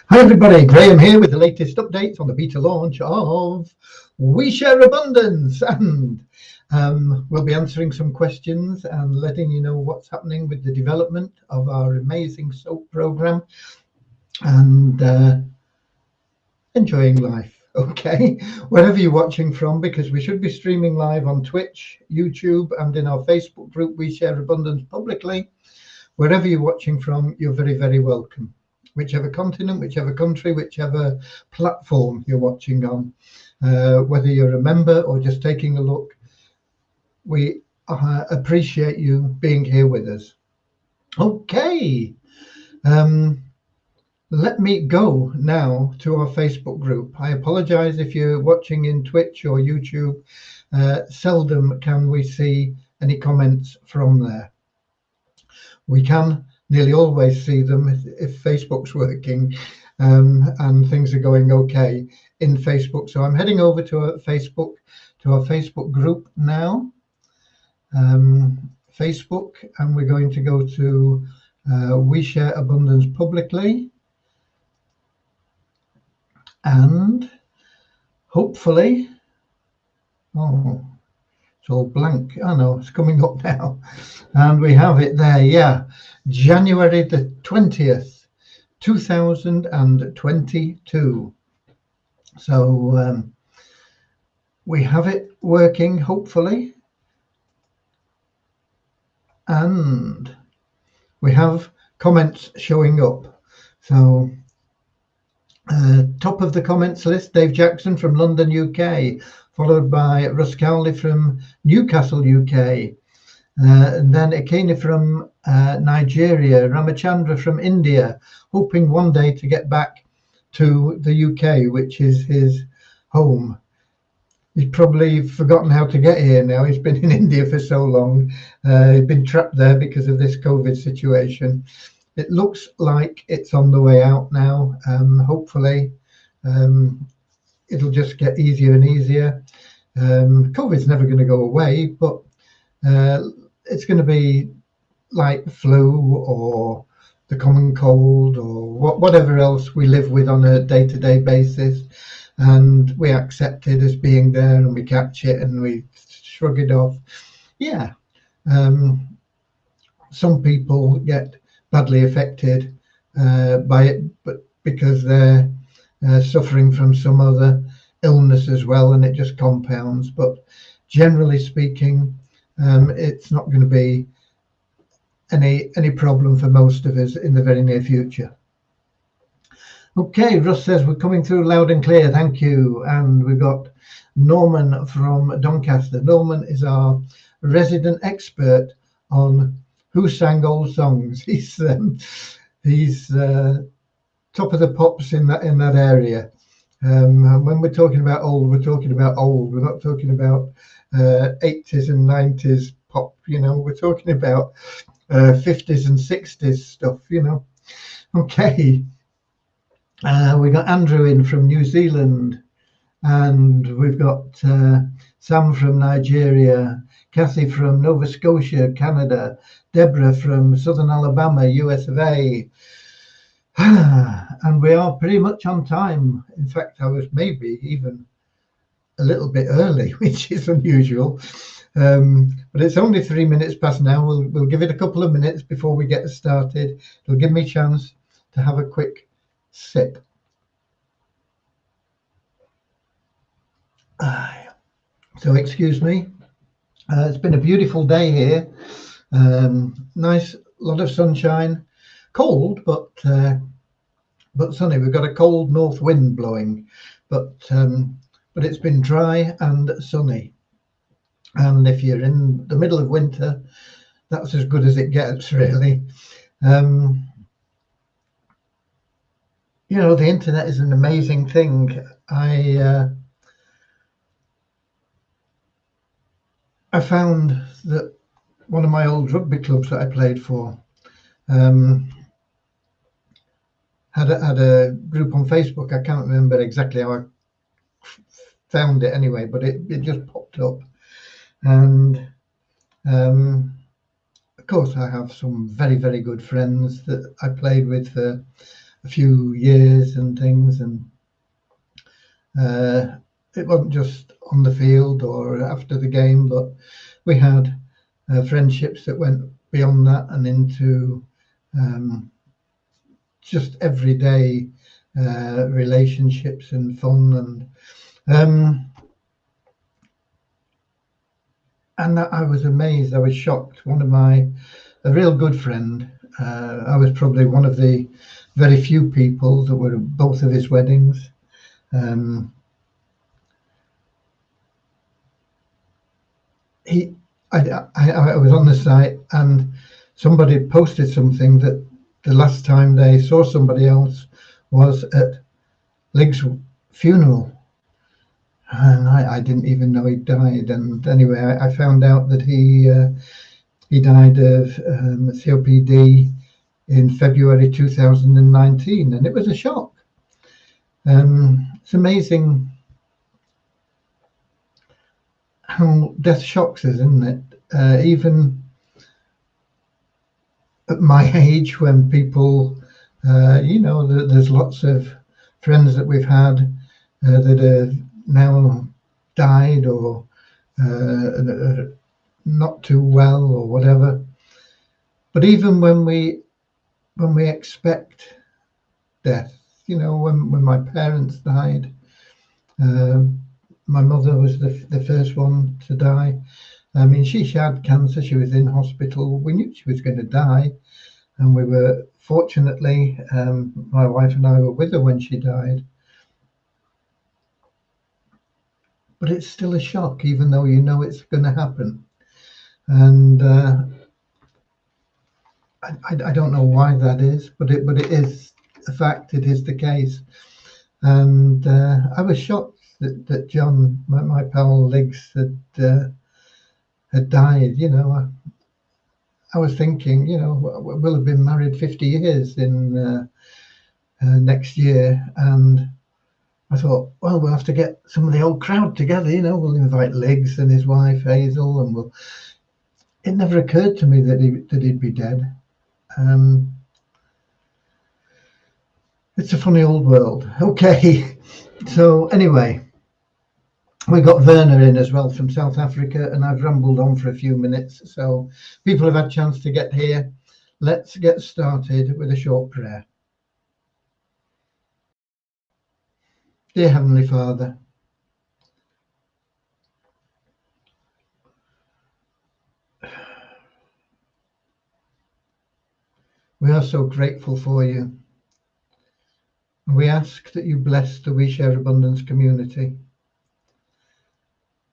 Hi everybody, Graham here with the latest updates on the beta launch of We Share Abundance, and we'll be answering some questions and letting you know what's happening with the development of our amazing soap program and enjoying life. Okay, wherever you're watching from, because we should be streaming live on Twitch, YouTube, and in our Facebook group We Share Abundance publicly. Wherever you're watching from, you're very, very welcome. Whichever continent, whichever country, whichever platform you're watching on, whether you're a member or just taking a look, we appreciate you being here with us. Okay, let me go now to our Facebook group. I apologize if you're watching in Twitch or YouTube. Seldom can we see any comments from there. We can nearly always see them if Facebook's working and things are going okay in Facebook. So I'm heading over to our Facebook group now, Facebook, and we're going to go to We Share Abundance publicly, and hopefully, it's all blank. Oh no, it's coming up now. And we have it there, yeah. January the 20th, 2022. So we have it working, hopefully. And we have comments showing up. So top of the comments list, Dave Jackson from London, UK, followed by Russ Cowley from Newcastle, UK, and then Akini from Nigeria, Ramachandra from India, hoping one day to get back to the UK, which is his home. He's probably forgotten how to get here now. He's been in India for so long. He's been trapped there because of this COVID situation. It looks like it's on the way out now. Hopefully, it'll just get easier and easier. COVID's never going to go away, but it's going to be like flu or the common cold or whatever else we live with on a day-to-day basis, and we accept it as being there and we catch it and we shrug it off. Yeah, some people get badly affected by it, but because they're suffering from some other illness as well, and it just compounds. But generally speaking, it's not going to be any problem for most of us in the very near future. Okay, Russ says we're coming through loud and clear, thank you. And we've got Norman from Doncaster. Norman is our resident expert on who sang old songs. He's top of the pops in that area. When we're talking about old, we're talking about old. We're not talking about 80s and 90s pop, we're talking about 50s and 60s stuff, Okay. We got Andrew in from New Zealand, and we've got Sam from Nigeria, Kathy from Nova Scotia, Canada, Deborah from Southern Alabama, US of A. And we are pretty much on time. In fact, I was maybe even a little bit early, which is unusual. But it's only 3 minutes past now. We'll give it a couple of minutes before we get started. It'll give me a chance to have a quick sip. So excuse me. It's been a beautiful day here. Nice, lot of sunshine. Cold, but sunny. We've got a cold north wind blowing, but it's been dry and sunny. And if you're in the middle of winter, that's as good as it gets, really. The internet is an amazing thing. I found that one of my old rugby clubs that I played for had a group on Facebook. I can't remember exactly how I found it anyway, but it just popped up. And of course, I have some very, very good friends that I played with for a few years and things, and it wasn't just on the field or after the game, but we had friendships that went beyond that and into just everyday relationships and fun, and that I was amazed. I was shocked. A real good friend. I was probably one of the very few people that were at both of his weddings. Um, I was on the site, and somebody posted something that the last time they saw somebody else was at Lig's funeral, and I didn't even know he died. And anyway, I found out that he died of COPD in February 2019, and it was a shock. It's amazing how death shocks us, isn't it? Even at my age, when people, there's lots of friends that we've had that have now died or not too well or whatever. But even when we expect death, when my parents died, my mother was the first one to die. I mean, she had cancer. She was in hospital. We knew she was going to die, and we were fortunately, my wife and I were with her when she died. But it's still a shock, even though you know it's going to happen. And I don't know why that is, but it is a fact. It is the case. And I was shocked that John, my pal Liggs, had died. I was thinking, we'll have been married 50 years in next year, and I thought, well, we'll have to get some of the old crowd together. We'll invite Liggs and his wife Hazel, and It never occurred to me that he'd be dead. It's a funny old world. Okay, so anyway, we got Werner in as well from South Africa, and I've rambled on for a few minutes, so people have had a chance to get here. Let's get started with a short prayer. Dear Heavenly Father, we are so grateful for you. We ask that you bless the We Share Abundance community,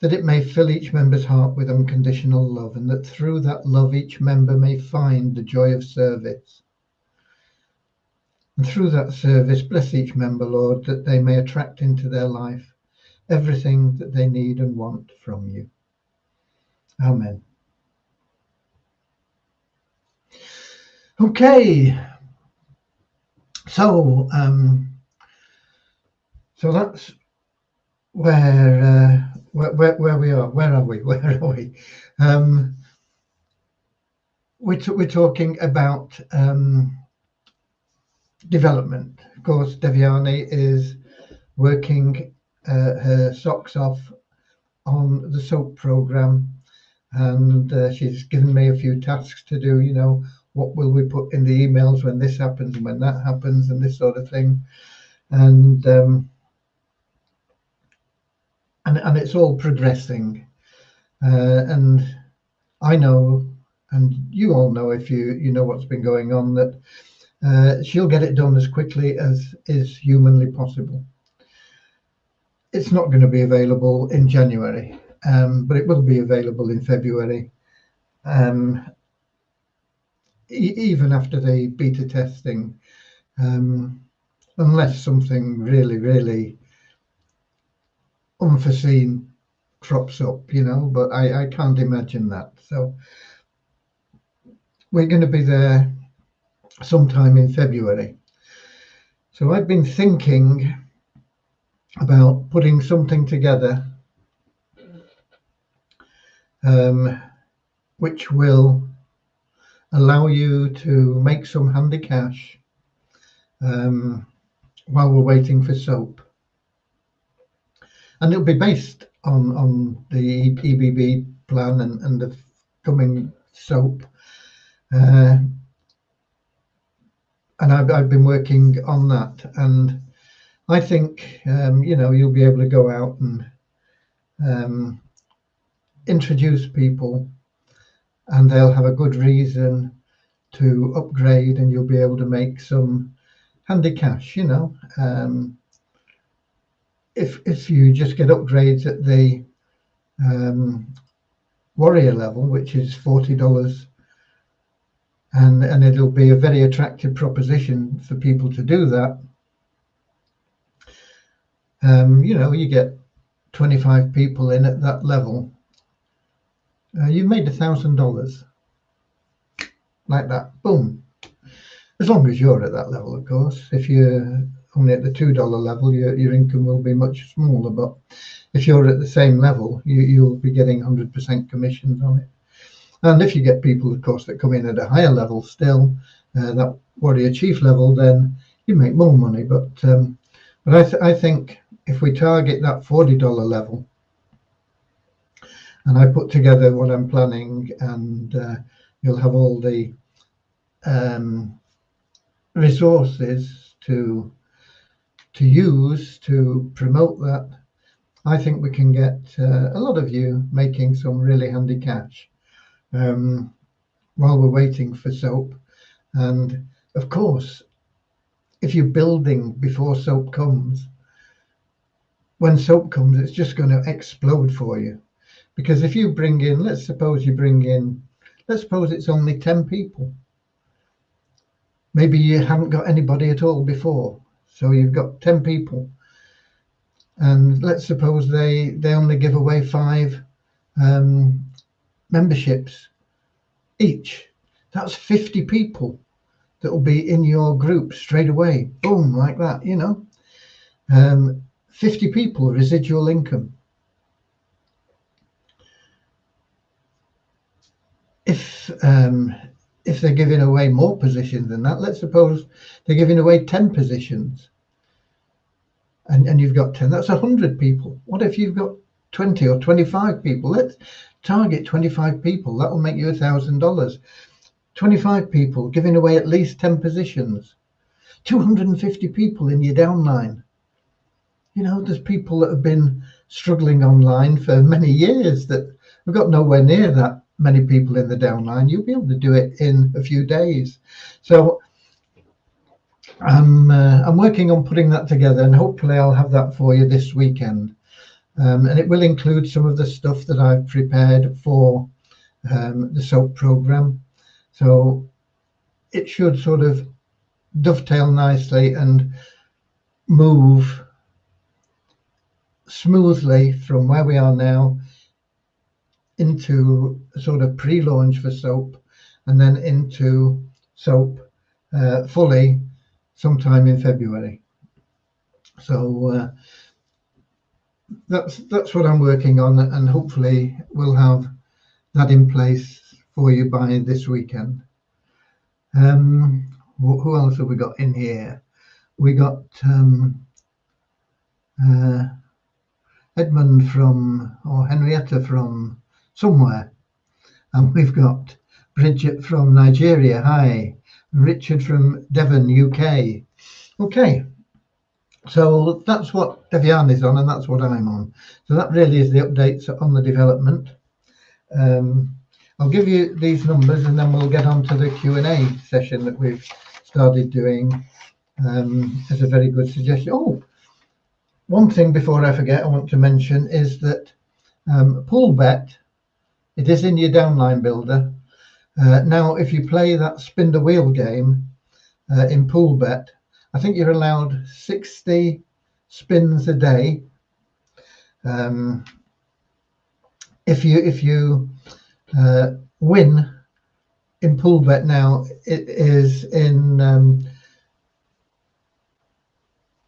that it may fill each member's heart with unconditional love, and that through that love each member may find the joy of service. And through that service, bless each member, Lord, that they may attract into their life everything that they need and want from you. Amen. Okay, so that's where we are. Where are we? We're talking about development. Of course, Devyani is working her socks off on the SOAP program, and she's given me a few tasks to do. What will we put in the emails when this happens and when that happens, and this sort of thing. And it's all progressing. And I know, and you all know, if you know what's been going on, that she'll get it done as quickly as is humanly possible. It's not going to be available in January, but it will be available in February. Even after the beta testing, unless something really, really unforeseen crops up, but I can't imagine that. So we're going to be there sometime in February. So I've been thinking about putting something together which will allow you to make some handy cash while we're waiting for soap. And it'll be based on the EBB plan and the coming soap. And I've been working on that, and I think you'll be able to go out and introduce people, and they'll have a good reason to upgrade, and you'll be able to make some handy cash. If you just get upgrades at the warrior level, which is $40, and it'll be a very attractive proposition for people to do that. You get 25 people in at that level. You've made $1,000 like that. Boom. As long as you're at that level, of course. If you're only at the $2 level, your income will be much smaller. But if you're at the same level, you'll be getting 100% commissions on it. And if you get people, of course, that come in at a higher level still, that warrior chief level, then you make more money. But I think if we target that $40 level, and I put together what I'm planning, and you'll have all the resources to use to promote that, I think we can get a lot of you making some really handy cash while we're waiting for soap. And of course, if you're building before soap comes, when soap comes, it's just going to explode for you. Because if you bring in, let's suppose it's only 10 people. Maybe you haven't got anybody at all before, so you've got 10 people. And let's suppose they only give away 5 memberships each. That's 50 people that will be in your group straight away. Boom, like that, 50 people, residual income. If they're giving away more positions than that, let's suppose they're giving away 10 positions, and you've got 10, that's 100 people. What if you've got 20 or 25 people? Let's target 25 people. That will make you $1,000. 25 people giving away at least 10 positions. 250 people in your downline. There's people that have been struggling online for many years that have got nowhere near that many people in the downline. You'll be able to do it in a few days. So I'm working on putting that together, and hopefully I'll have that for you this weekend. And it will include some of the stuff that I've prepared for the soap program. So it should sort of dovetail nicely and move smoothly from where we are now into a sort of pre-launch for soap, and then into soap fully sometime in February. So that's what I'm working on, and hopefully we'll have that in place for you by this weekend. Who else have we got in here? We got Edmund or Henrietta from somewhere, and we've got Bridget from Nigeria. Hi. Richard from Devon, UK. Okay, so that's what Devian is on, and that's what I'm on. So that really is the updates on the development. I'll give you these numbers, and then we'll get on to the Q&A session that we've started doing as a very good suggestion. Oh, one thing before I forget, I want to mention is that Pool Bet, it is in your downline builder. Now, if you play that spin the wheel game in Pool Bet, I think you're allowed 60 spins a day. If you win in Pool Bet now, it is in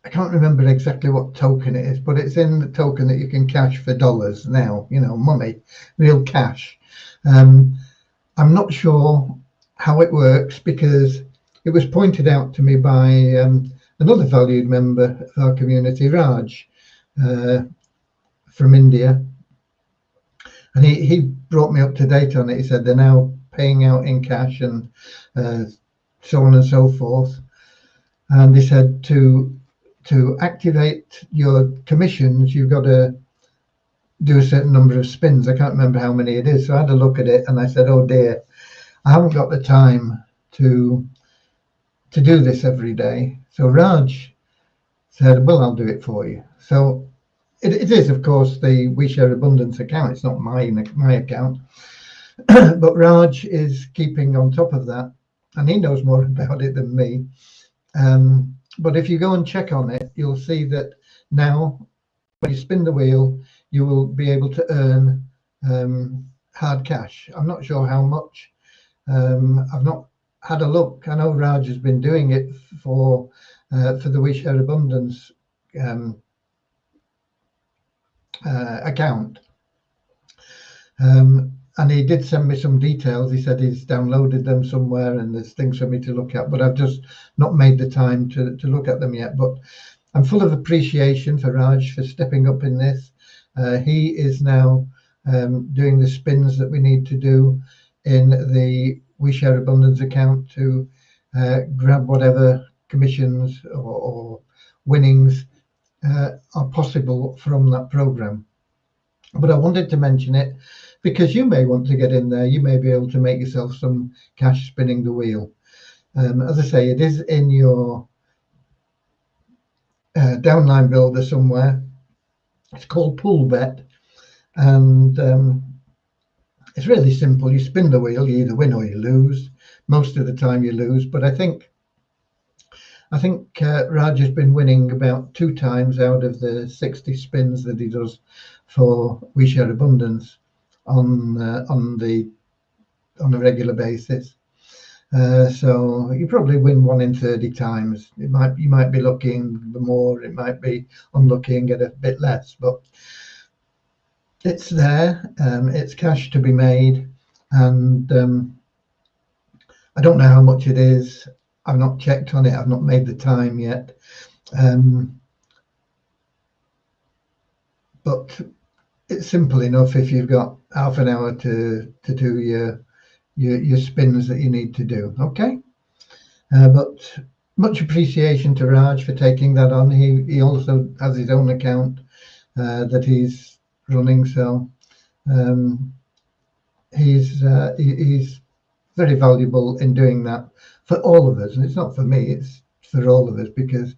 I can't remember exactly what token it is, but it's in the token that you can cash for dollars now, money, real cash. I'm not sure how it works, because it was pointed out to me by another valued member of our community, Raj, from India, and he brought me up to date on it. He said they're now paying out in cash and so on and so forth. And he said to activate your commissions, you've got to do a certain number of spins. I can't remember how many it is. So I had a look at it and I said, oh dear, I haven't got the time to do this every day. So Raj said, well, I'll do it for you. So it is, of course, the We Share Abundance account. It's not my account. But Raj is keeping on top of that, and he knows more about it than me. But if you go and check on it, you'll see that now when you spin the wheel, you will be able to earn hard cash. I'm not sure how much. I've not had a look. I know Raj has been doing it for the We Share Abundance account. And he did send me some details. He said he's downloaded them somewhere and there's things for me to look at, but I've just not made the time to look at them yet. But I'm full of appreciation for Raj for stepping up in this. He is now doing the spins that we need to do in the We Share Abundance account to grab whatever commissions or winnings are possible from that program. But I wanted to mention it because you may want to get in there. You may be able to make yourself some cash spinning the wheel. As I say, it is in your downline builder somewhere. It's called Pool Bet, and it's really simple. You spin the wheel, you either win or you lose. Most of the time you lose, but I think Raj has been winning about 2 times out of the 60 spins that he does for We Share Abundance on a regular basis. So you probably win 1 in 30 times. You might be looking more, it might be unlucky and get a bit less, but it's there. It's cash to be made, and I don't know how much it is. I've not checked on it. I've not made the time yet. But it's simple enough if you've got half an hour to do your spins that you need to do. Okay. But much appreciation to Raj for taking that on. He also has his own account that he's running. So he's very valuable in doing that for all of us. And it's not for me, it's for all of us, because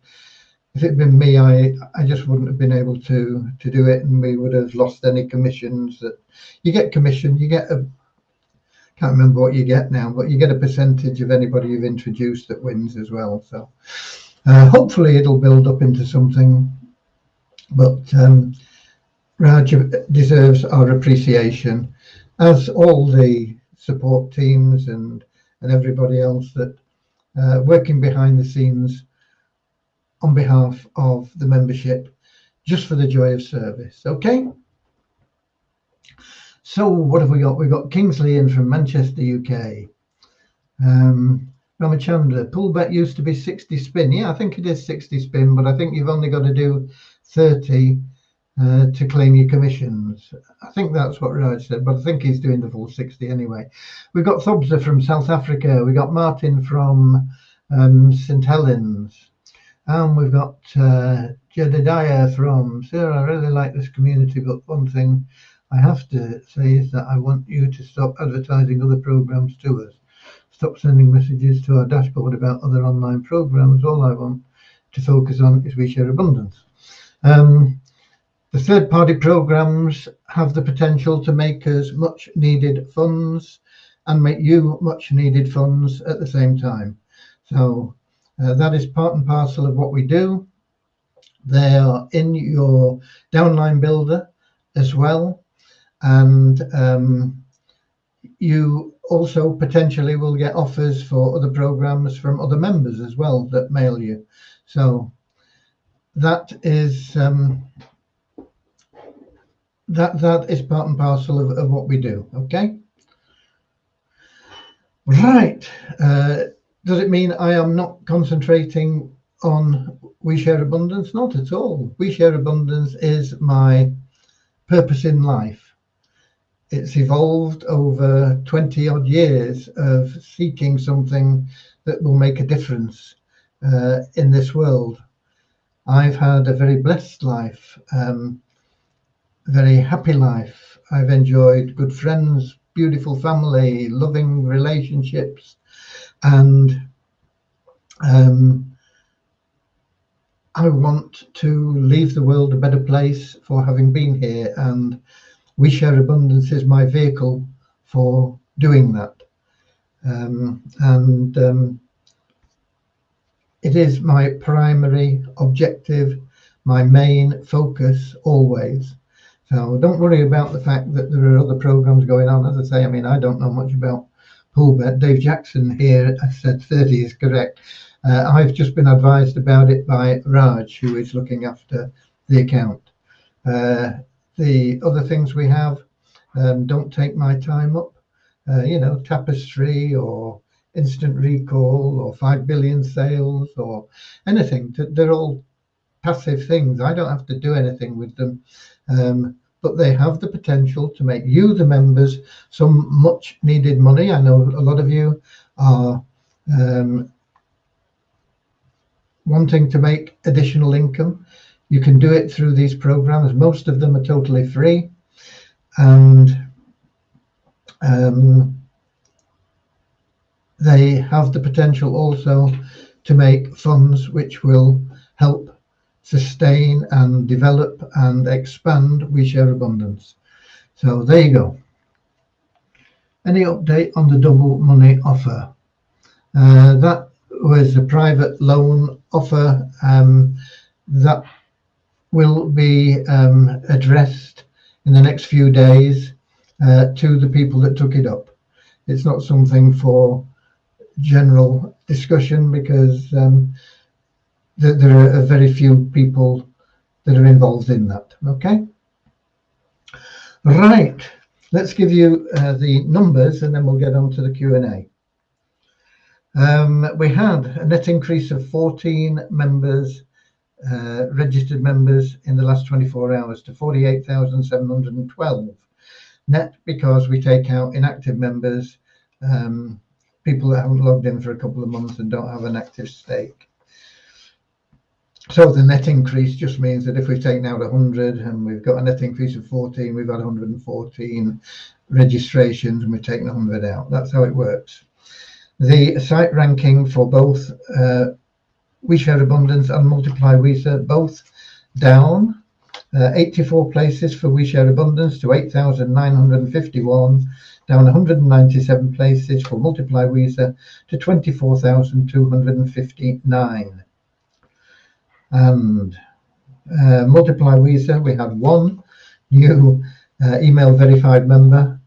if it had been me, I just wouldn't have been able to do it, and we would have lost any commissions. That you get commission, you get can't remember what you get now, but you get a percentage of anybody you've introduced that wins as well. So hopefully it'll build up into something. But Raj deserves our appreciation, as all the support teams and everybody else that working behind the scenes on behalf of the membership, just for the joy of service. Okay. So what have we got? We've got Kingsley in from Manchester, UK. Ramachandra, pool bet used to be 60 spin. Yeah, I think it is 60 spin, but I think you've only got to do 30 to claim your commissions. I think that's what Raj said, but I think he's doing the full 60 anyway. We've got Thobsa from South Africa. We've got Martin from St Helens. And we've got Jedediah from Sarah. I really like this community, but one thing I have to say is that I want you to stop advertising other programs to us. Stop sending messages to our dashboard about other online programs. All I want to focus on is We Share Abundance. The third-party programs have the potential to make us much needed funds and make you much needed funds at the same time. So that is part and parcel of what we do. They are in your downline builder as well. And you also potentially will get offers for other programs from other members as well that mail you. So that is that is part and parcel of what we do. Okay. Right. Does it mean I am not concentrating on We Share Abundance? Not at all. We Share Abundance is my purpose in life. It's evolved over 20 odd years of seeking something that will make a difference in this world. I've had a very blessed life, very happy life. I've enjoyed good friends, beautiful family, loving relationships, and I want to leave the world a better place for having been here, and We Share Abundance is my vehicle for doing that. It is my primary objective, my main focus always. So don't worry about the fact that there are other programs going on. As I say, I mean, I don't know much about Poolbet. Dave Jackson here said 30 is correct. I've just been advised about it by Raj, who is looking after the account. The other things we have, don't take my time up. Tapestry or instant recall or 5 billion sales or anything. They're all passive things. I don't have to do anything with them. But they have the potential to make you, the members, some much needed money. I know a lot of you are wanting to make additional income. You can do it through these programs. Most of them are totally free, and they have the potential also to make funds which will help sustain and develop and expand We Share Abundance. So there you go. Any update on the double money offer? That was a private loan offer that will be addressed in the next few days to the people that took it up. It's not something for general discussion because there are very few people that are involved in that. Okay. Right. Let's give you the numbers and then we'll get on to the Q&A. We had a net increase of 14 members, registered members in the last 24 hours to 48,712 net, because we take out inactive members, people that haven't logged in for a couple of months and don't have an active stake. So the net increase just means that if we've taken out 100 and we've got a net increase of 14, we've had 114 registrations and we've taken 100 out. That's how it works. The site ranking for both We Share Abundance and Multiply WeSA, both down. 84 places for We Share Abundance to 8,951, down 197 places for Multiply WeSA to 24,259. And Multiply WeSA, we had one new email verified member.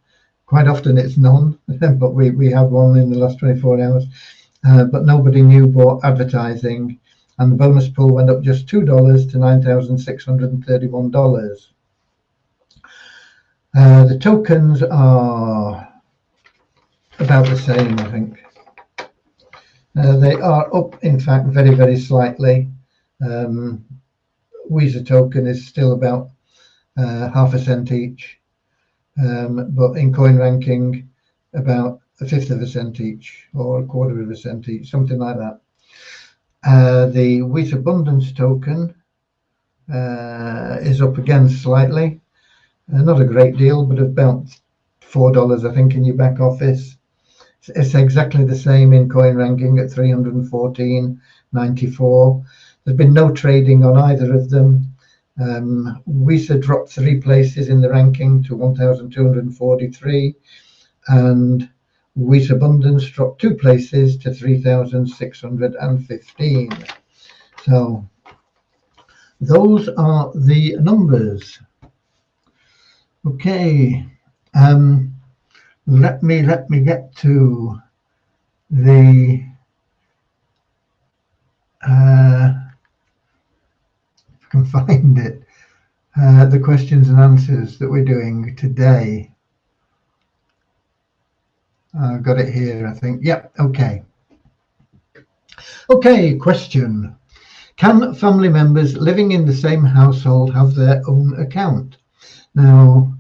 Quite often it's none, but we had one in the last 24 hours. But nobody new bought advertising, and the bonus pool went up just $2 to $9,631. The tokens are about the same, I think. They are up, in fact, very, very slightly. WeSA token is still about half a cent each, but in coin ranking about a fifth of a cent each or a quarter of a cent each, something like that. The Wheat Abundance token is up again slightly, not a great deal, but about $4, I think, in your back office. It's exactly the same in coin ranking at 314.94. There's been no trading on either of them. WeSA dropped 3 places in the ranking to 1,243, and WeSA Abundance dropped 2 places to 3,615. So those are the numbers. Okay. Let me get to the if I can find it, the questions and answers that we're doing today. Got it here, I think. Yep, okay. Okay, question. Can family members living in the same household have their own account? Now,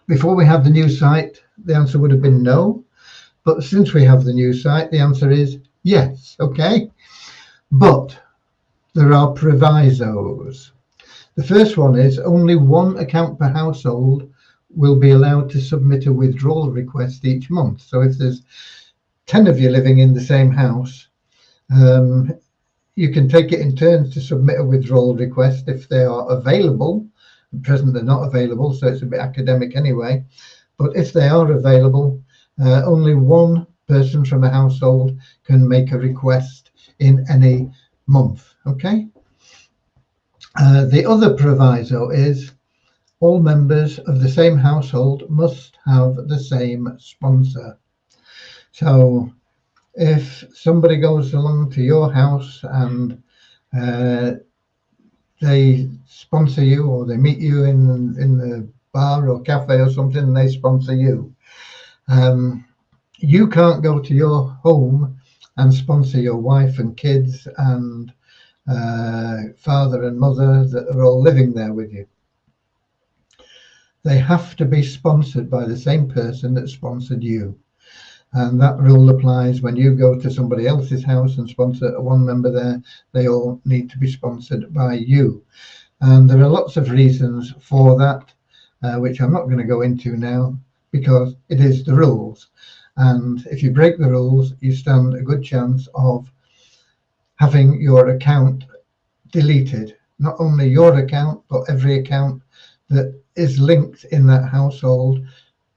before we had the new site, the answer would have been no. But since we have the new site, the answer is yes. Okay. But there are provisos. The first one is only one account per household will be allowed to submit a withdrawal request each month. So if there's 10 of you living in the same house, you can take it in turns to submit a withdrawal request if they are available. At present, they're not available, so it's a bit academic anyway. But if they are available, only one person from a household can make a request in any month. Okay. The other proviso is all members of the same household must have the same sponsor. So if somebody goes along to your house and they sponsor you, or they meet you in the bar or cafe or something, and they sponsor you, you can't go to your home and sponsor your wife and kids and father and mother that are all living there with you. They have to be sponsored by the same person that sponsored you. And that rule applies when you go to somebody else's house and sponsor one member there. They all need to be sponsored by you. And there are lots of reasons for that, which I'm not going to go into now, because it is the rules. And if you break the rules, you stand a good chance of having your account deleted. Not only your account, but every account that is linked in that household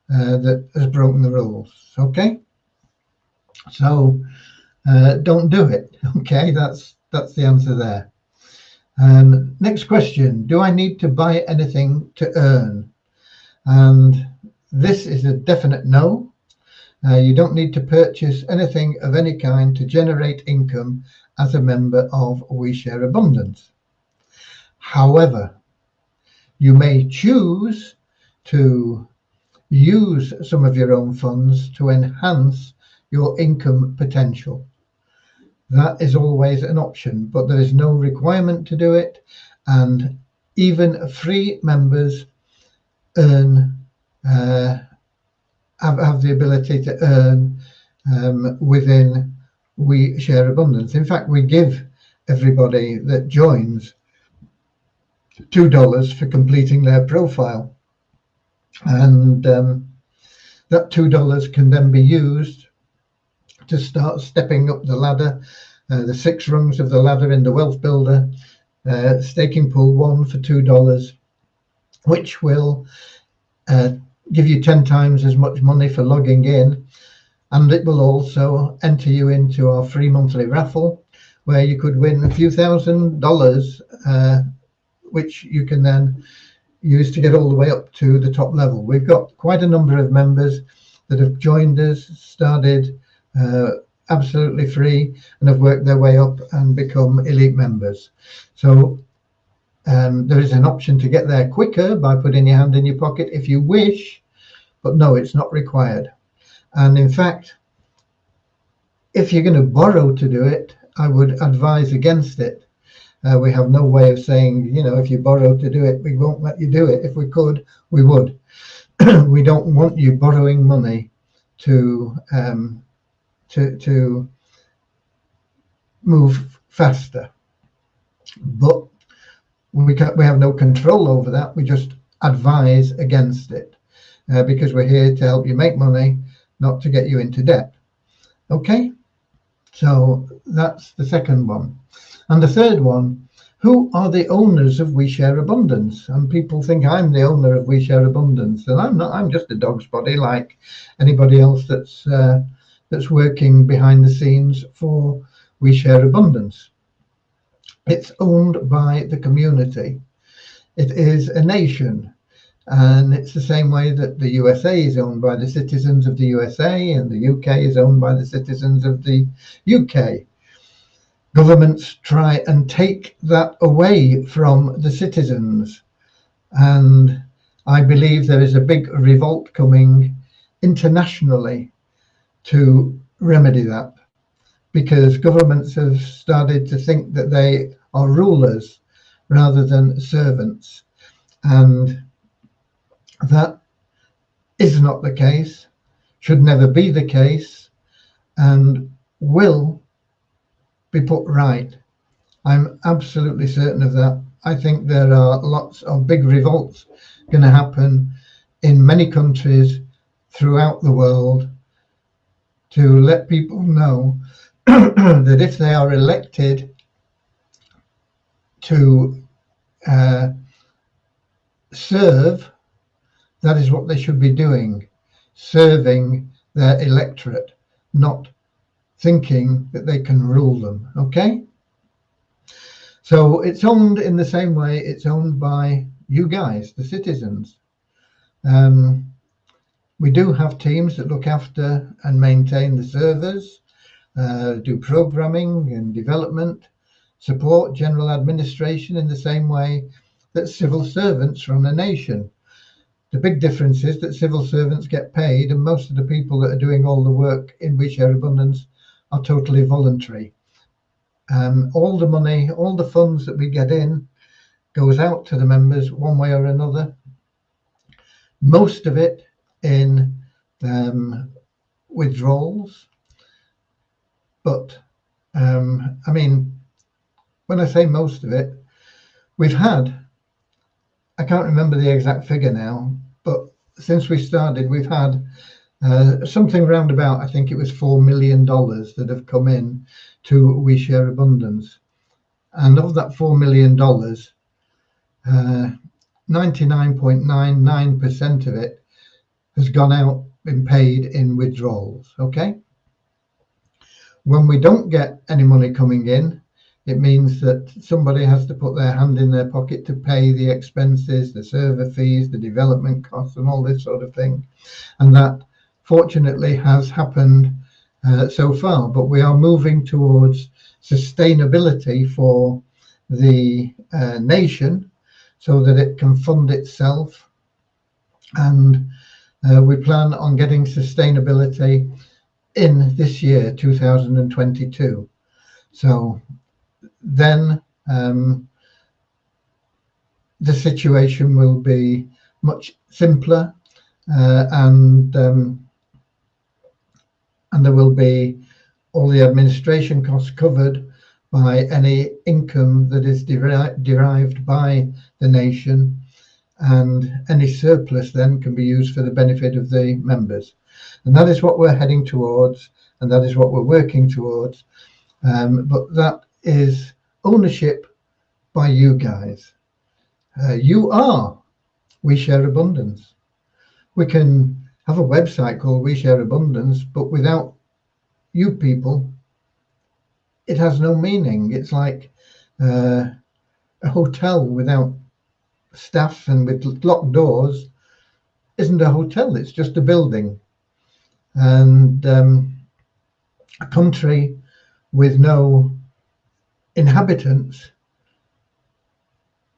that has broken the rules. Okay? So don't do it. Okay, that's the answer there. Next question. Do I need to buy anything to earn? And this is a definite no. You don't need to purchase anything of any kind to generate income as a member of We Share Abundance. However, you may choose to use some of your own funds to enhance your income potential. That is always an option, but there is no requirement to do it. And even free members earn, have the ability to earn within We Share Abundance. In fact, we give everybody that joins $2 for completing their profile. And that $2 can then be used to start stepping up the ladder, the 6 rungs of the ladder in the Wealth Builder, staking pool 1 for $2, which will give you 10 times as much money for logging in. And it will also enter you into our free monthly raffle, where you could win a few $1,000s, which you can then use to get all the way up to the top level. We've got quite a number of members that have joined us, started absolutely free, and have worked their way up and become elite members. So there is an option to get there quicker by putting your hand in your pocket if you wish, but no, it's not required. And in fact, if you're going to borrow to do it, I would advise against it. We have no way of saying, if you borrow to do it, we won't let you do it. If we could, we would. We don't want you borrowing money to move faster. But we have no control over that. We just advise against it because we're here to help you make money, not to get you into debt. Okay, so that's the second one. And the third one, who are the owners of We Share Abundance? And people think I'm the owner of We Share Abundance, and I'm not. I'm just a dog's body like anybody else that's working behind the scenes for We Share Abundance. It's owned by the community. It is a nation. And it's the same way that the USA is owned by the citizens of the USA, and the UK is owned by the citizens of the UK. Governments try and take that away from the citizens. And I believe there is a big revolt coming internationally to remedy that. because governments have started to think that they are rulers rather than servants. And that is not the case, should never be the case, and will be put right. I'm absolutely certain of that. I think there are lots of big revolts going to happen in many countries throughout the world to let people know that if they are elected to serve, that is what they should be doing, serving their electorate, not thinking that they can rule them. Okay? So it's owned in the same way it's owned by you guys, the citizens. We do have teams that look after and maintain the servers, do programming and development, support general administration in the same way that civil servants run a nation. The big difference is that civil servants get paid, and most of the people that are doing all the work in We Share Abundance are totally voluntary. All the money, all the funds that we get in goes out to the members one way or another. Most of it in withdrawals. But I mean, when I say most of it, we've had, I can't remember the exact figure now, but since we started, we've had something around about, I think it was $4 million that have come in to We Share Abundance. And of that $4 million, 99.99% of it has gone out, been paid in withdrawals. Okay? When we don't get any money coming in, it means that somebody has to put their hand in their pocket to pay the expenses, the server fees, the development costs, and all this sort of thing. And that, fortunately, has happened so far. But we are moving towards sustainability for the nation so that it can fund itself. And we plan on getting sustainability in this year, 2022. So then the situation will be much simpler, and there will be all the administration costs covered by any income that is derived by the nation, and any surplus then can be used for the benefit of the members. And that is what we're heading towards, and that is what we're working towards. But that is ownership by you guys. You are We Share Abundance. We can have a website called We Share Abundance, but without you people, it has no meaning. It's like a hotel without staff and with locked doors isn't a hotel, it's just a building. And a country with no inhabitants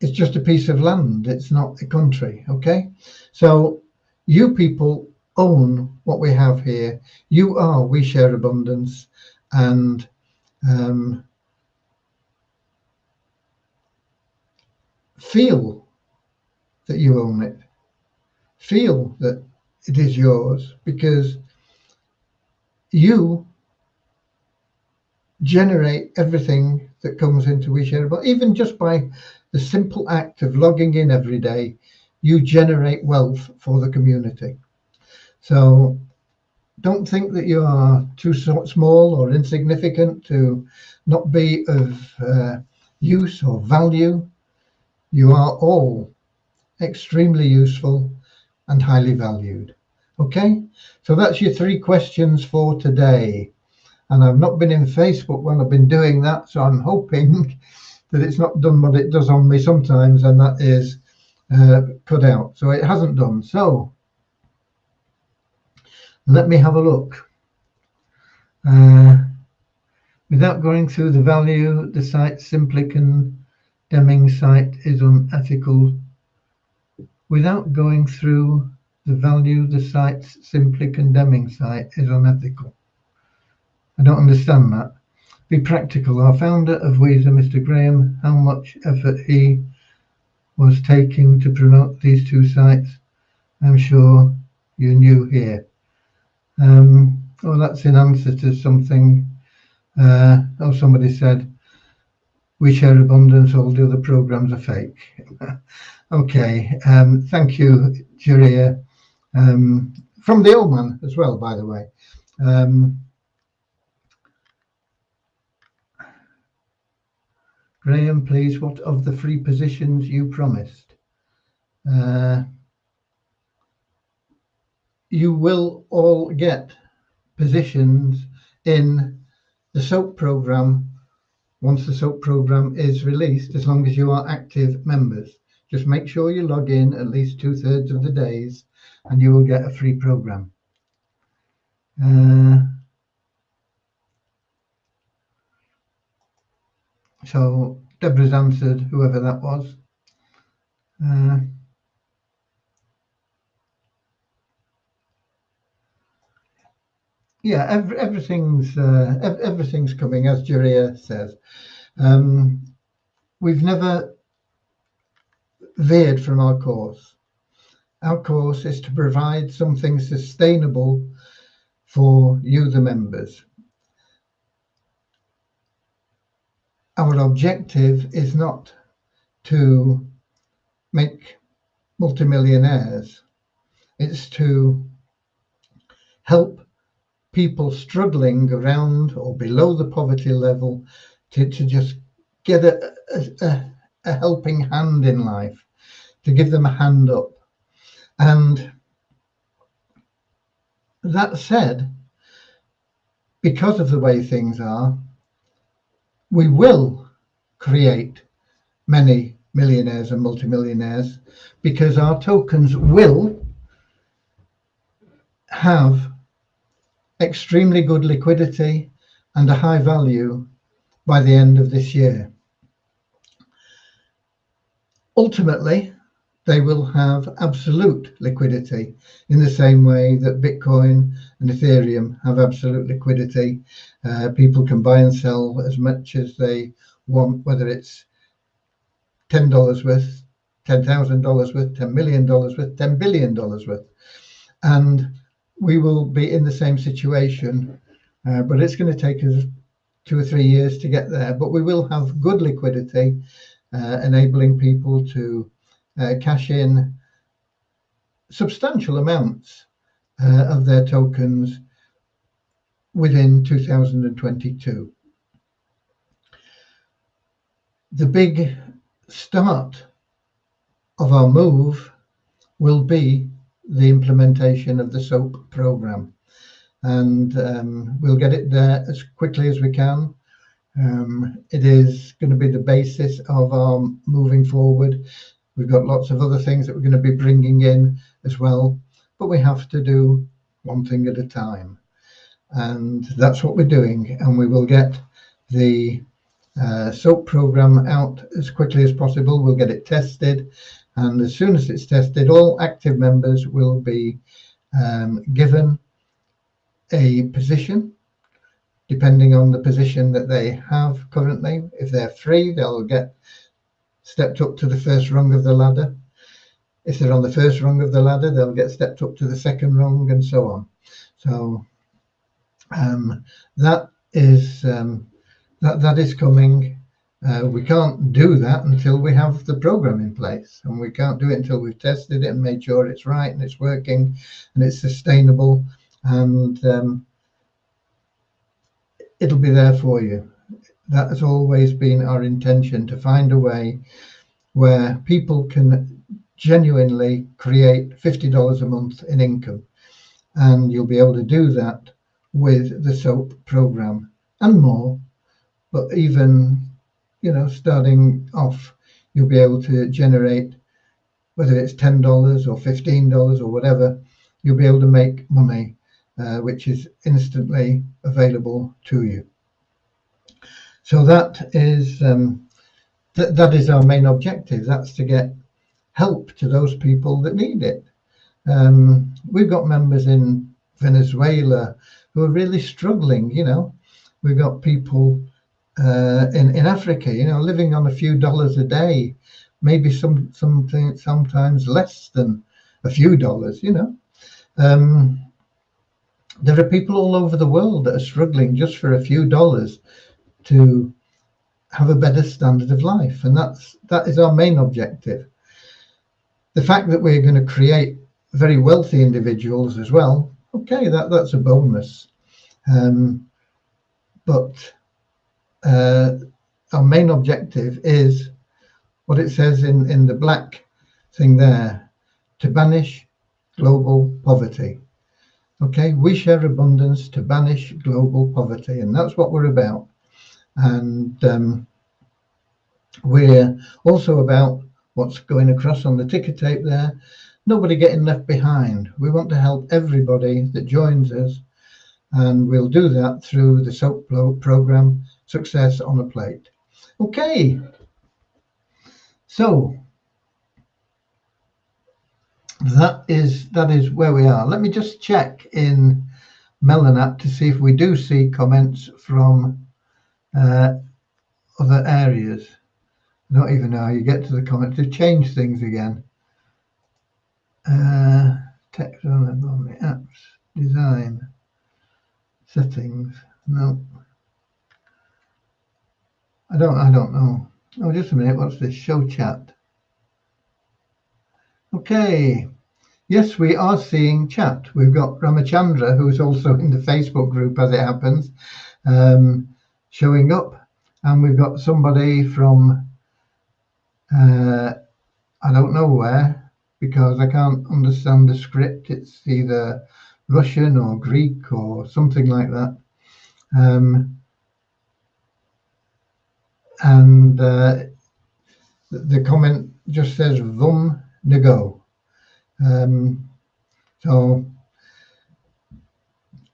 is just a piece of land. It's not a country. Okay, so you people own what we have here. You are We Share Abundance, and feel that you own it. Feel that it is yours, because you generate everything that comes into We Share Abundance. Even just by the simple act of logging in every day, you generate wealth for the community. So don't think that you are too small or insignificant to not be of use or value. You are all extremely useful and highly valued. Okay, so that's your 3 questions for today. And I've not been in Facebook when I've been doing that, so I'm hoping that it's not done what it does on me sometimes, and that is cut out. So it hasn't done. So let me have a look. Without going through the value, the site simply condemning site is unethical. Without going through the value, the site's simply condemning site is unethical. I don't understand that. be practical. Our founder of Weezer, Mr. Graham, how much effort he was taking to promote these two sites, I'm sure you knew here. Well, that's in answer to something. Somebody said, we share abundance, all the other programs are fake. Okay, thank you, Juria. From the old man as well, by the way. Graham, please, what of the free positions you promised? You will all get positions in the SOAP program once the SOAP program is released, as long as you are active members. Just make sure you log in at least 2/3 of the days and you will get a free program. So Deborah's answered, whoever that was. Yeah, everything's coming, as Juria says. We've never veered from our course. Our course is to provide something sustainable for you, the members. Our objective is not to make multimillionaires. It's to help people struggling around or below the poverty level to just get a helping hand in life, to give them a hand up. And that said, because of the way things are, we will create many millionaires and multimillionaires, because our tokens will have extremely good liquidity and a high value by the end of this year. Ultimately, they will have absolute liquidity in the same way that Bitcoin and Ethereum have absolute liquidity. People can buy and sell as much as they want, whether it's $10 worth, $10,000 worth, $10 million worth, $10 billion worth. And we will be in the same situation, but it's going to take us 2 or 3 years to get there. But we will have good liquidity, enabling people to cash in substantial amounts of their tokens within 2022. The big start of our move will be the implementation of the SOAP program, and we'll get it there as quickly as we can. It is going to be the basis of our moving forward. We've got lots of other things that we're going to be bringing in as well, but we have to do one thing at a time, and that's what we're doing. And we will get the SOAP program out as quickly as possible. We'll get it tested, and as soon as it's tested, all active members will be given a position depending on the position that they have currently. If they're free, they'll get stepped up to the first rung of the ladder. If they're on the first rung of the ladder, they'll get stepped up to the second rung, and so on. So that is coming. We can't do that until we have the program in place, and we can't do it until we've tested it and made sure it's right and it's working and it's sustainable, and it'll be there for you. That has always been our intention, to find a way where people can genuinely create $50 a month in income, and you'll be able to do that with the SOAP program and more. But even, starting off, you'll be able to generate, whether it's $10 or $15 or whatever, you'll be able to make money, which is instantly available to you. So that is our main objective. That's to get help to those people that need it. We've got members in Venezuela who are really struggling. We've got people in Africa, living on a few dollars a day, maybe sometimes less than a few dollars. There are people all over the world that are struggling just for a few dollars to have a better standard of life, and that is our main objective. The fact that we're going to create very wealthy individuals as well, okay, that's a bonus. But our main objective is what it says in the black thing there, to banish global poverty. Okay, we share abundance to banish global poverty, and that's what we're about. And we're also about what's going across on the ticker tape there, nobody getting left behind. We want to help everybody that joins us, and we'll do that through the SOAP program, Success on a Plate. Okay, so that is where we are. Let me just check in Melon app to see if we do see comments from other areas. I don't even know how you get to the comments. They've changed things again. Text on the apps, design, settings. No, I don't know. Oh, just a minute. What's this? Show chat. Okay. Yes, we are seeing chat. We've got Ramachandra, who's also in the Facebook group, as it happens, showing up, and we've got somebody from I don't know where, because I can't understand the script. It's either Russian or Greek or something like that. And the comment just says Vum Nego. So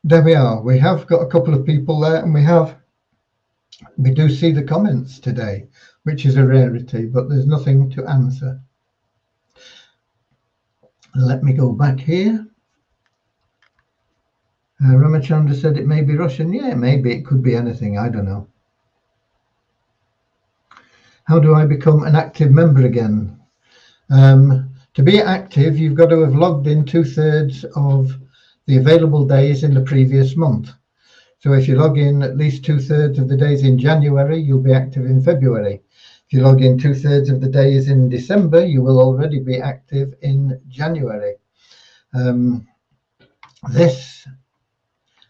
there we are. We have got a couple of people there, and we do see the comments today, which is a rarity, but there's nothing to answer. Let me go back here. Ramachandra said it may be Russian. Yeah, maybe it could be anything. I don't know. How do I become an active member again? To be active, you've got to have logged in 2/3 of the available days in the previous month. So if you log in at least 2/3 of the days in January, you'll be active in February. If you log in 2/3 of the days in December, you will already be active in January. This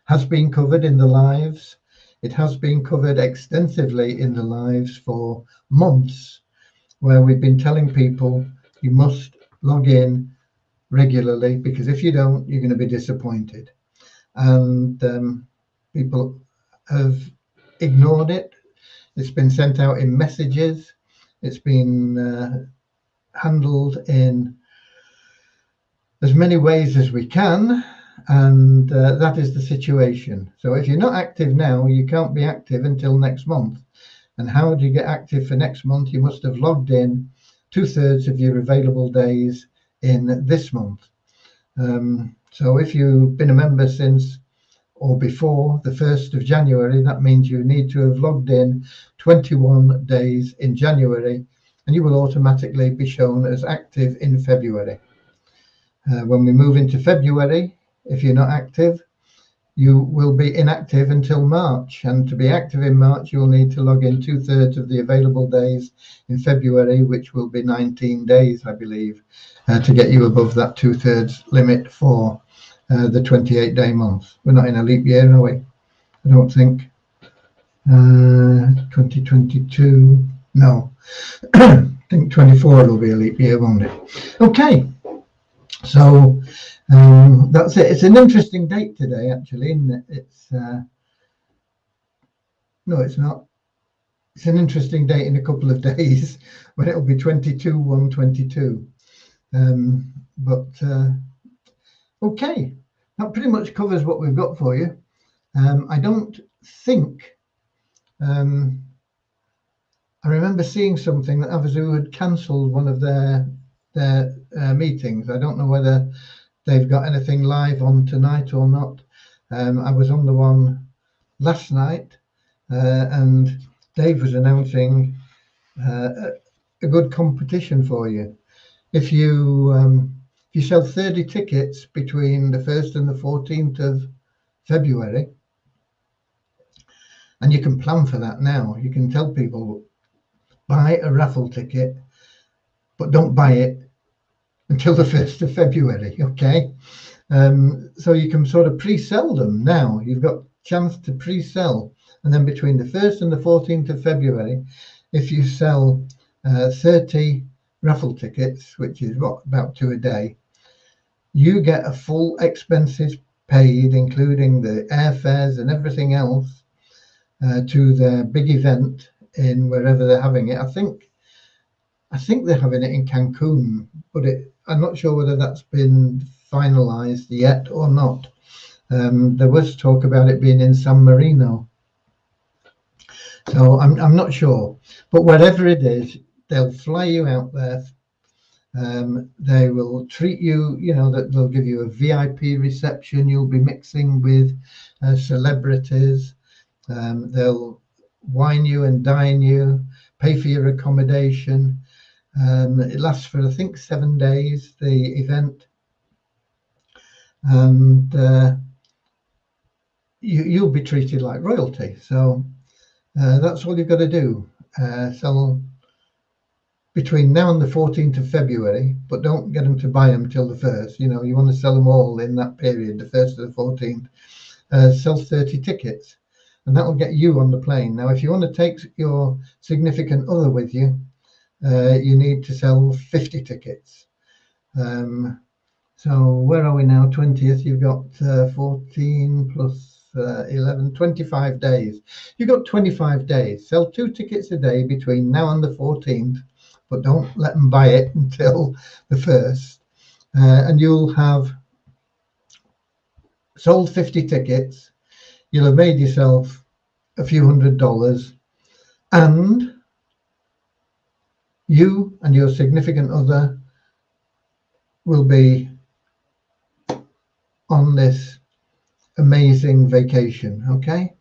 has been covered in the lives. It has been covered extensively in the lives for months, where we've been telling people you must log in regularly, because if you don't, you're going to be disappointed. And people have ignored it. It's been sent out in messages. It's been handled in as many ways as we can, and that is the situation. So if you're not active now, you can't be active until next month. And how do you get active for next month? You must have logged in 2/3 of your available days in this month. So if you've been a member since or before the 1st of January, that means you need to have logged in 21 days in January, and you will automatically be shown as active in February. When we move into February, if you're not active, you will be inactive until March. And to be active in March, you'll need to log in 2/3 of the available days in February, which will be 19 days, I believe, to get you above that 2/3 limit for the 28-day month. We're not in a leap year, are we? I don't think. 2022, no. I think 24 will be a leap year, won't it? Okay, so that's it. It's an interesting date today, actually, isn't it? It's no, it's not. It's an interesting date in a couple of days when it'll be 22/1/22. But okay, that pretty much covers what we've got for you. I don't think I remember seeing something that Avazu had cancelled one of their meetings. I don't know whether they've got anything live on tonight or not. I was on the one last night, and Dave was announcing a good competition for you. If you sell 30 tickets between the 1st and the 14th of February, and you can plan for that now. You can tell people, buy a raffle ticket, but don't buy it until the 1st of February, okay? So you can sort of pre-sell them now. You've got a chance to pre-sell. And then between the 1st and the 14th of February, if you sell 30 raffle tickets, which is about 2 a day, you get a full expenses paid, including the airfares and everything else, to their big event in wherever they're having it. I think they're having it in Cancun, but I'm not sure whether that's been finalized yet or not. There was talk about it being in San Marino, so I'm not sure. But whatever it is, they'll fly you out there. They will treat you, that they'll give you a VIP reception. You'll be mixing with celebrities. They'll wine you and dine you, pay for your accommodation. It lasts for, I think, 7 days, the event. And you'll be treated like royalty. So that's all you've got to do. Sell between now and the 14th of February, but don't get them to buy them till the 1st. You want to sell them all in that period, the 1st to the 14th. Sell 30 tickets, and that will get you on the plane. Now, if you want to take your significant other with you, you need to sell 50 tickets. So where are we now? 20th. You've got 14 plus 11, 25 days. You've got 25 days. Sell 2 tickets a day between now and the 14th, but don't let them buy it until the 1st. And you'll have sold 50 tickets. You'll have made yourself a few $100s, and you and your significant other will be on this amazing vacation. Okay,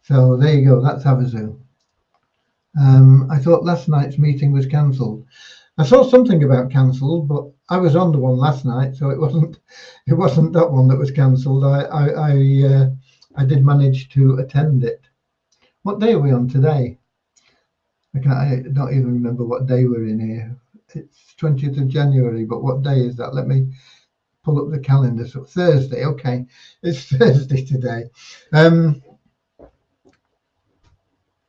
so there you go. That's Havasu. I thought last night's meeting was cancelled. I saw something about cancelled, but I was on the one last night, so it wasn't that one that was cancelled. I did manage to attend it. What day are we on today? I don't even remember what day we're in here. It's 20th of January, but what day is that? Let me pull up the calendar. So Thursday, okay, it's Thursday today.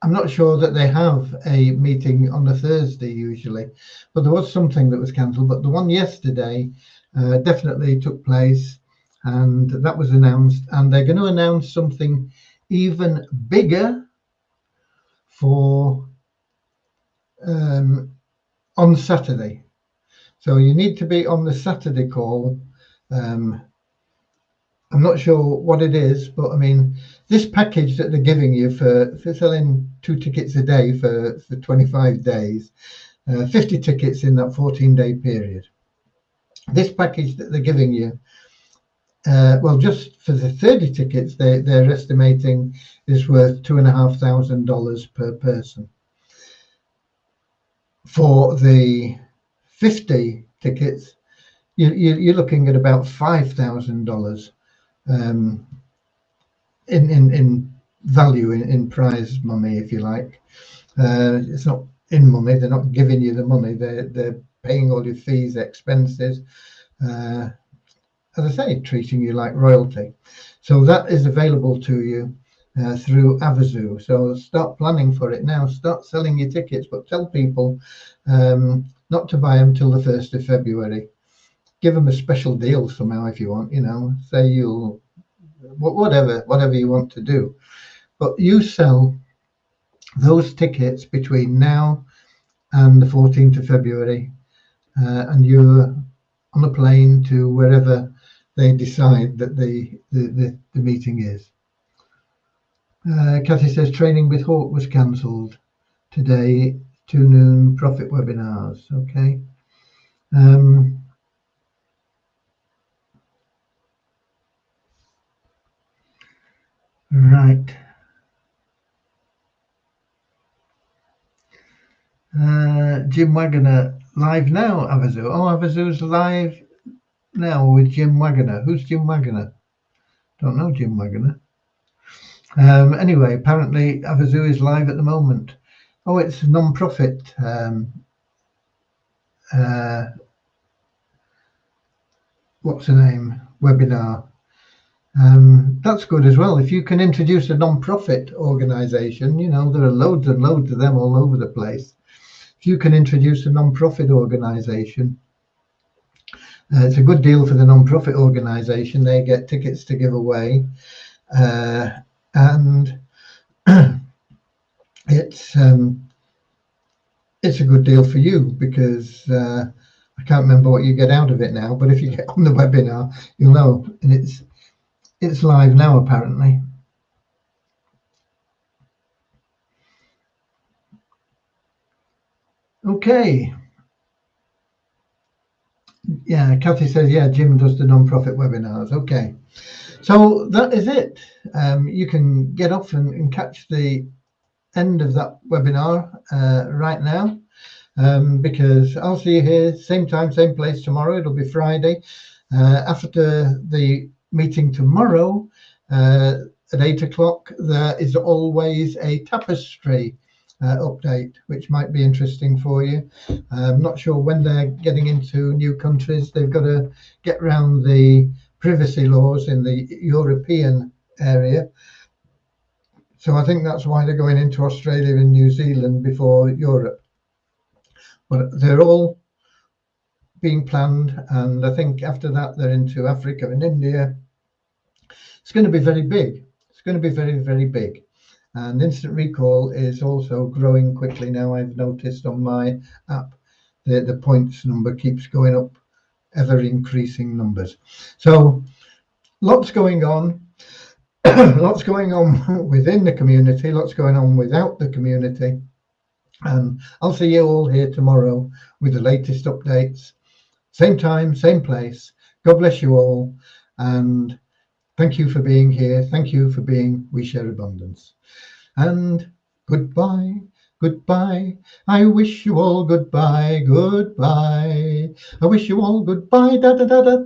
I'm not sure that they have a meeting on a Thursday usually, but there was something that was cancelled. But the one yesterday definitely took place, and that was announced. And they're going to announce something even bigger for on Saturday. So you need to be on the Saturday call. I'm not sure what it is, but I mean, this package that they're giving you for selling 2 tickets a day for 25 days, 50 tickets in that 14-day period. This package that they're giving you, well, just for the 30 tickets, they're estimating is worth $2,500 per person. For the 50 tickets, you're looking at about $5,000 in value, in prize money, if you like. It's not in money. They're not giving you the money. They're paying all your fees, expenses. As I say, treating you like royalty. So that is available to you through Havasu. So start planning for it now. Start selling your tickets, but tell people not to buy them till the 1st of February. Give them a special deal somehow if you want. Say you'll whatever you want to do, but you sell those tickets between now and the 14th of February, and you're on a plane to wherever they decide that the meeting is. Kathy says training with Hawk was cancelled today, 2 noon profit webinars. Okay. Right. Jim Wagoner live now, Avazu. Oh, Avazu's live now with Jim Wagoner. Who's Jim Wagoner? Don't know Jim Wagoner. Anyway, apparently Avazu is live at the moment. Oh, it's a non-profit what's the name? Webinar. That's good as well. If you can introduce a non-profit organization, you know, there are loads and loads of them all over the place. If you can introduce a non-profit organization, it's a good deal for the non-profit organization. They get tickets to give away, and it's a good deal for you because I can't remember what you get out of it now, but if you get on the webinar, you'll know. And it's live now, apparently. Okay. Yeah, Kathy says, yeah, Jim does the non-profit webinars. Okay. So that is it. You can get off and catch the end of that webinar right now, because I'll see you here, same time, same place tomorrow. It'll be Friday. After the meeting tomorrow at 8 o'clock, there is always a tapestry update, which might be interesting for you. I'm not sure when they're getting into new countries. They've got to get around the privacy laws in the European area. So I think that's why they're going into Australia and New Zealand before Europe. But they're all being planned, and I think after that they're into Africa and India. It's going to be very big. It's going to be very, very big. And instant recall is also growing quickly now. I've noticed on my app the points number keeps going up, ever increasing numbers. So lots going on. Lots going on within the community, lots going on without the community. And I'll see you all here tomorrow with the latest updates. Same time, same place. God bless you all. And thank you for being here. Thank you for being We Share Abundance. And goodbye, goodbye. I wish you all goodbye, goodbye. I wish you all goodbye, da da da da.